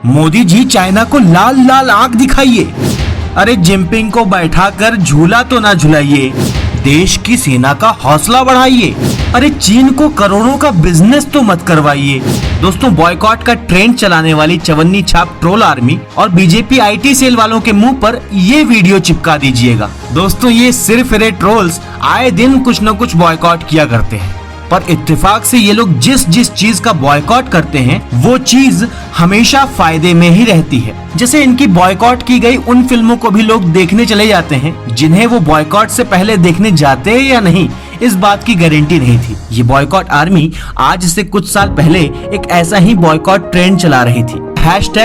Modi ji China को लाल लाल आंख दिखाइए। अरे जिनपिंग को बैठाकर झूला तो ना झुलाइए, देश की सेना का हौसला बढ़ाइए। अरे चीन को करोड़ों का बिजनेस तो मत करवाइए। दोस्तों, बॉयकॉट का ट्रेंड चलाने वाली चवन्नी छाप ट्रोल आर्मी और बीजेपी आईटी सेल वालों के मुंह पर ये वीडियो चिपका दीजिएगा। दोस्तों, ये सिर्फ ट्रोल्स आए दिन कुछ न कुछ बॉयकॉट किया करते हैं, पर इत्तेफाक से ये लोग जिस जिस चीज का बॉयकॉट करते हैं वो चीज हमेशा फायदे में ही रहती है। जैसे इनकी बॉयकॉट की गई उन फिल्मों को भी लोग देखने चले जाते हैं जिन्हें वो बॉयकॉट से पहले देखने जाते हैं या नहीं, इस बात की गारंटी नहीं थी। ये बॉयकॉट आर्मी आज से कुछ साल पहले एक ऐसा ही बॉयकॉट ट्रेंड चला रही थी,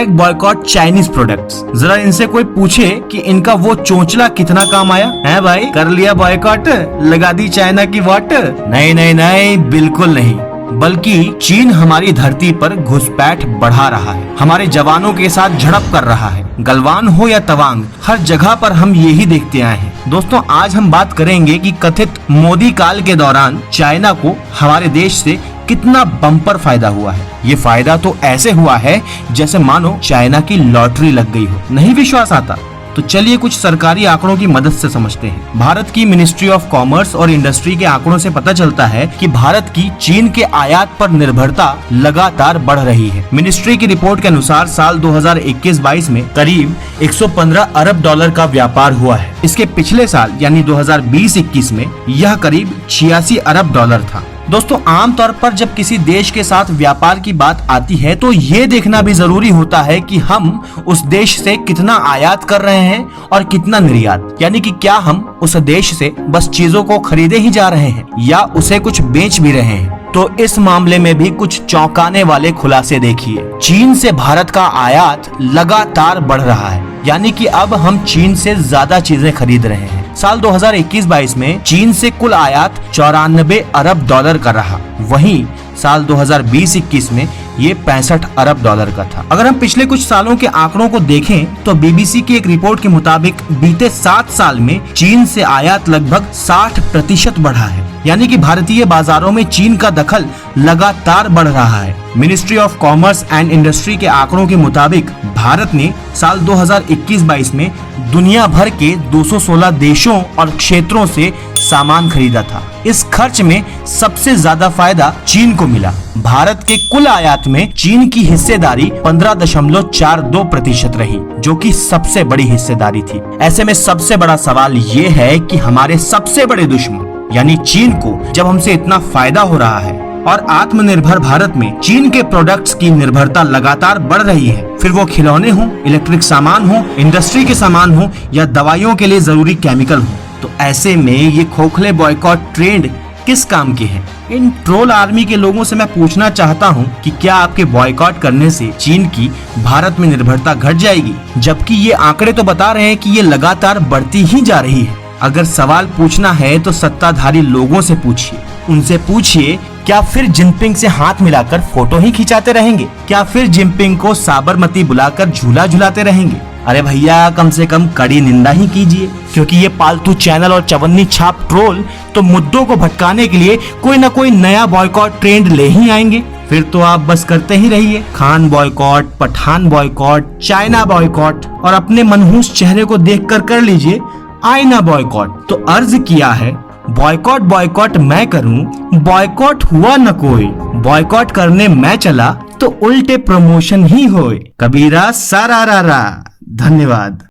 #बॉयकॉट चाइनीज प्रोडक्ट्स। जरा इनसे कोई पूछे कि इनका वो चोंचला कितना काम आया है। भाई, कर लिया बॉयकॉट, लगा दी चाइना की वॉट? नहीं नहीं नहीं, बिल्कुल नहीं, बल्कि चीन हमारी धरती पर घुसपैठ बढ़ा रहा है, हमारे जवानों के साथ झड़प कर रहा है। गलवान हो या तवांग, हर जगह पर हम यही देखते आए हैं। दोस्तों, आज हम बात करेंगे कि कथित मोदी काल के दौरान चाइना को हमारे देश से कितना बम्पर फायदा हुआ है। ये फायदा तो ऐसे हुआ है जैसे मानो चाइना की लॉटरी लग गई हो। नहीं विश्वास आता? तो चलिए कुछ सरकारी आंकड़ों की मदद से समझते हैं। भारत की मिनिस्ट्री ऑफ कॉमर्स और इंडस्ट्री के आंकड़ों से पता चलता है कि भारत की चीन के आयात पर निर्भरता लगातार बढ़ रही है। मिनिस्ट्री की रिपोर्ट के अनुसार साल 2021-22 में करीब 115 अरब डॉलर का व्यापार हुआ है। इसके पिछले साल यानी 2020-21 में यह करीब 86 अरब डॉलर था। दोस्तों, आमतौर पर जब किसी देश के साथ व्यापार की बात आती है तो ये देखना भी जरूरी होता है कि हम उस देश से कितना आयात कर रहे हैं और कितना निर्यात, यानी कि क्या हम उस देश से बस चीजों को खरीदे ही जा रहे हैं या उसे कुछ बेच भी रहे हैं। तो इस मामले में भी कुछ चौंकाने वाले खुलासे देखिए। चीन से भारत का आयात लगातार बढ़ रहा है, यानी कि अब हम चीन से ज्यादा चीजें खरीद रहे हैं। साल 2021-22 में चीन से कुल आयात 94 अरब डॉलर का रहा, वहीं साल 2020-21 में ये 65 अरब डॉलर का था। अगर हम पिछले कुछ सालों के आंकड़ों को देखें तो बीबीसी की एक रिपोर्ट के मुताबिक बीते 7 साल में चीन से आयात लगभग 60% बढ़ा है, यानी कि भारतीय बाजारों में चीन का दखल लगातार बढ़ रहा है। Ministry of commerce and industry के आंकड़ों के मुताबिक भारत ने साल 2021-22 में दुनिया भर के 216 देशों और क्षेत्रों से सामान खरीदा था। इस खर्च में सबसे ज्यादा फायदा चीन को मिला। भारत के कुल आयात में चीन की हिस्सेदारी 15.42% रही, जो कि सबसे बड़ी हिस्सेदारी थी। ऐसे में सबसे बड़ा सवाल ये है कि हमारे सबसे बड़े दुश्मन यानी चीन को जब हमसे इतना फायदा हो रहा है और आत्मनिर्भर भारत में चीन के प्रोडक्ट्स की निर्भरता लगातार बढ़ रही है, फिर वो खिलौने हो, इलेक्ट्रिक सामान हो, इंडस्ट्री के सामान हो या दवाइयों के लिए जरूरी केमिकल हो, तो ऐसे में ये खोखले बॉयकॉट ट्रेंड किस काम के हैं? इन ट्रोल आर्मी के लोगों से मैं पूछना चाहता हूं कि क्या आपके बॉयकॉट करने से चीन की भारत में निर्भरता घट जाएगी? जबकि ये आंकड़े तो बता रहे हैं कि ये लगातार बढ़ती ही जा रही है। अगर सवाल पूछना है तो सत्ताधारी लोगों से पूछिए, उनसे पूछिए क्या फिर जिनपिंग से हाथ मिलाकर फोटो ही खिंचाते रहेंगे? क्या फिर जिनपिंग को साबरमती बुलाकर झूला झुलाते रहेंगे? अरे भैया, कम से कम कड़ी निंदा ही कीजिए, क्योंकि ये पालतू चैनल और चवन्नी छाप ट्रोल तो मुद्दों को भटकाने के लिए कोई न कोई नया बॉयकॉट ट्रेंड ले ही आएंगे। फिर तो आप बस करते ही रहिए, Khan boycott, Pathaan boycott, China boycott, और अपने मनहूस चेहरे को देखकर कर लीजिए आईना बॉयकॉट। तो अर्ज किया है, बॉयकॉट बॉयकॉट मैं करूं, बॉयकॉट हुआ न कोई, बॉयकॉट करने मैं चला तो उल्टे प्रमोशन ही होए। कबीरा सारा रा। धन्यवाद।